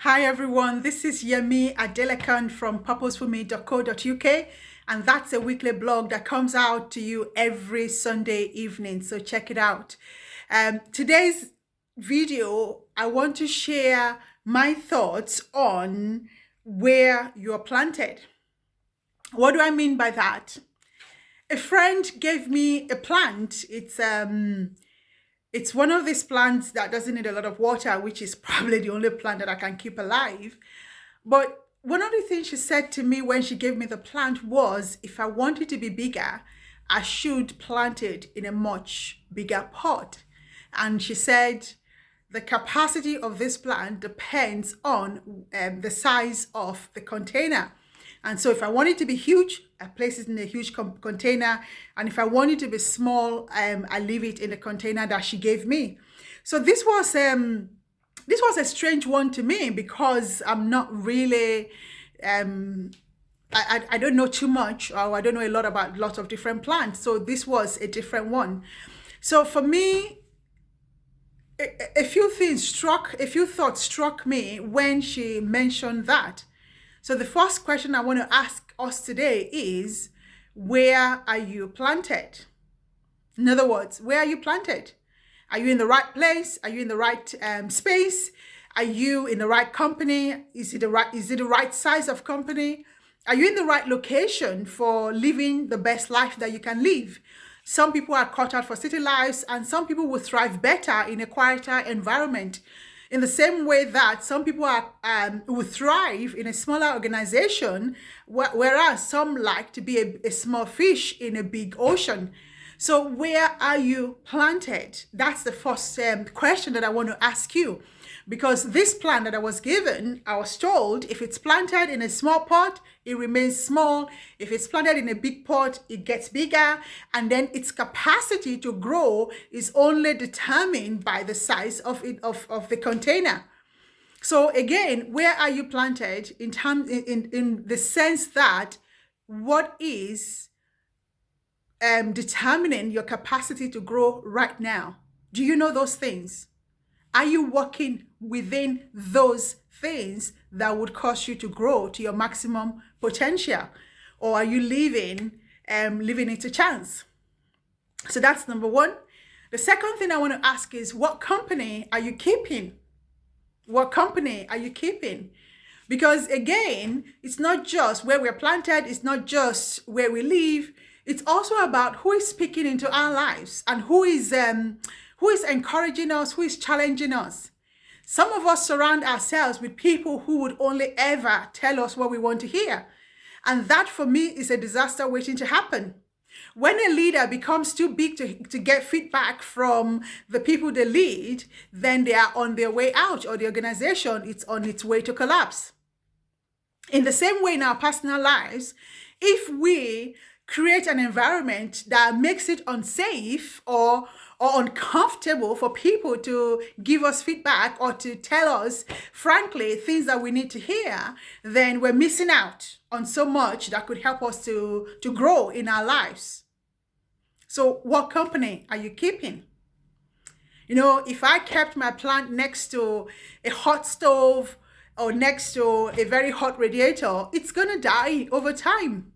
Hi everyone, this is Yemi Adelekan from PurposefulMe.co.uk, and that's a weekly blog that comes out to you every Sunday evening, so check it out. Today's video, I want to share my thoughts on where you're planted. What do I mean by that? A friend gave me a plant. It's one of these plants that doesn't need a lot of water, which is probably the only plant that I can keep alive. But one of the things she said to me when she gave me the plant was, if I want it to be bigger, I should plant it in a much bigger pot. And she said, the capacity of this plant depends on the size of the container. And so if I want it to be huge, I place it in a huge container. And if I want it to be small, I leave it in the container that she gave me. So this was a strange one to me because I'm not really, I don't know too much, or I don't know a lot about lots of different plants. So this was a different one. So for me, a few thoughts struck me when she mentioned that. So the first question I want to ask us today is, where are you planted? In other words, where are you planted? Are you in the right place? Are you in the right space? Are you in the right company? Is it the right size of company? Are you in the right location for living the best life that you can live? Some people are cut out for city lives, and some people will thrive better in a quieter environment. In the same way that some people will thrive in a smaller organization, whereas some like to be a small fish in a big ocean. So where are you planted? That's the first question that I want to ask you. Because this plant that I was given, I was told, if it's planted in a small pot, it remains small. If it's planted in a big pot, it gets bigger. And then its capacity to grow is only determined by the size of the container. So again, where are you planted in the sense that what is determining your capacity to grow right now? Do you know those things? Are you working within those things that would cause you to grow to your maximum potential? Or are you leaving it to chance? So that's number one. The second thing I want to ask is, what company are you keeping? What company are you keeping? Because again, it's not just where we're planted, it's not just where we live, it's also about who is speaking into our lives and who is encouraging us, who is challenging us. Some of us surround ourselves with people who would only ever tell us what we want to hear. And that for me is a disaster waiting to happen. When a leader becomes too big to get feedback from the people they lead, then they are on their way out, or the organization is on its way to collapse. In the same way in our personal lives, if we create an environment that makes it unsafe or uncomfortable for people to give us feedback or to tell us, frankly, things that we need to hear, then we're missing out on so much that could help us to grow in our lives. So what company are you keeping? You know, if I kept my plant next to a hot stove or next to a very hot radiator, it's going to die over time.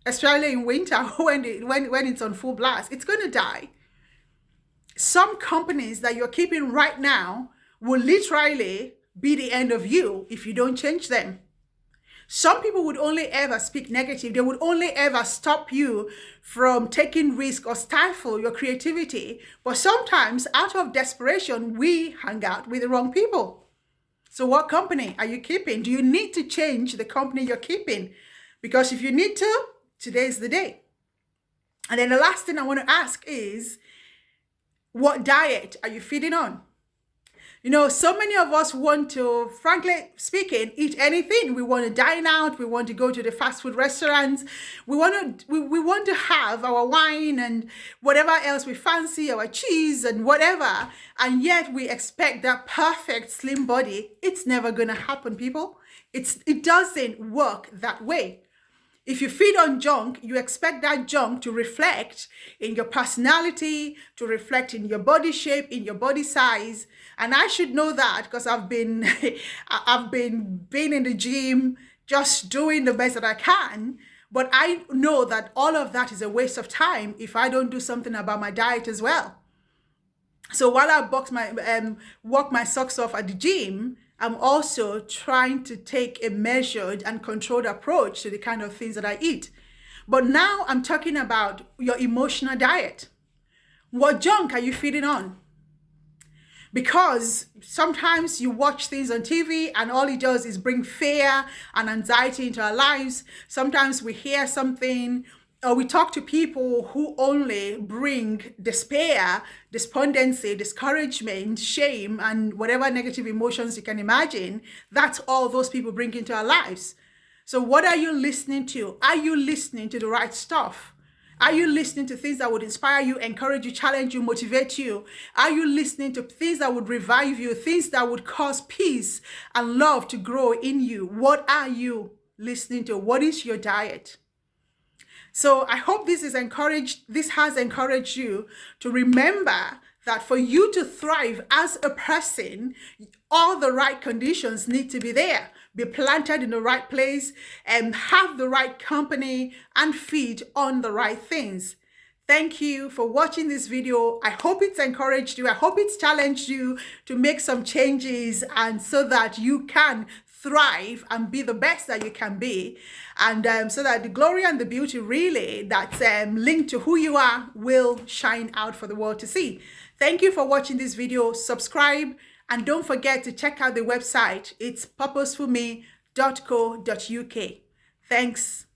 Especially in winter when it's on full blast, it's going to die. Some companies that you're keeping right now will literally be the end of you if you don't change them. Some people would only ever speak negative. They would only ever stop you from taking risk or stifle your creativity. But sometimes out of desperation, we hang out with the wrong people. So what company are you keeping? Do you need to change the company you're keeping? Because if you need to, today's the day. And then the last thing I want to ask is, what diet are you feeding on? You know, so many of us want to, frankly speaking, eat anything. We want to dine out. We want to go to the fast food restaurants. We want to have our wine and whatever else we fancy, our cheese and whatever. And yet we expect that perfect slim body. It's never going to happen, people. It doesn't work that way. If you feed on junk, you expect that junk to reflect in your personality, to reflect in your body shape, in your body size. And I should know that because I've been being in the gym, just doing the best that I can. But I know that all of that is a waste of time if I don't do something about my diet as well. So while I walk my socks off at the gym, I'm also trying to take a measured and controlled approach to the kind of things that I eat. But now I'm talking about your emotional diet. What junk are you feeding on? Because sometimes you watch things on TV and all it does is bring fear and anxiety into our lives. Sometimes we hear something or we talk to people who only bring despair, despondency, discouragement, shame, and whatever negative emotions you can imagine. That's all those people bring into our lives. So what are you listening to? Are you listening to the right stuff? Are you listening to things that would inspire you, encourage you, challenge you, motivate you? Are you listening to things that would revive you, things that would cause peace and love to grow in you? What are you listening to? What is your diet? So I hope this has encouraged you to remember that for you to thrive as a person, all the right conditions need to be there. Be planted in the right place and have the right company and feed on the right things. Thank you for watching this video. I hope it's encouraged you. I hope it's challenged you to make some changes and so that you can thrive and be the best that you can be, and so that the glory and the beauty really that's linked to who you are will shine out for the world to see. Thank you for watching this video. Subscribe and don't forget to check out the website. It's purposefulme.co.uk. Thanks.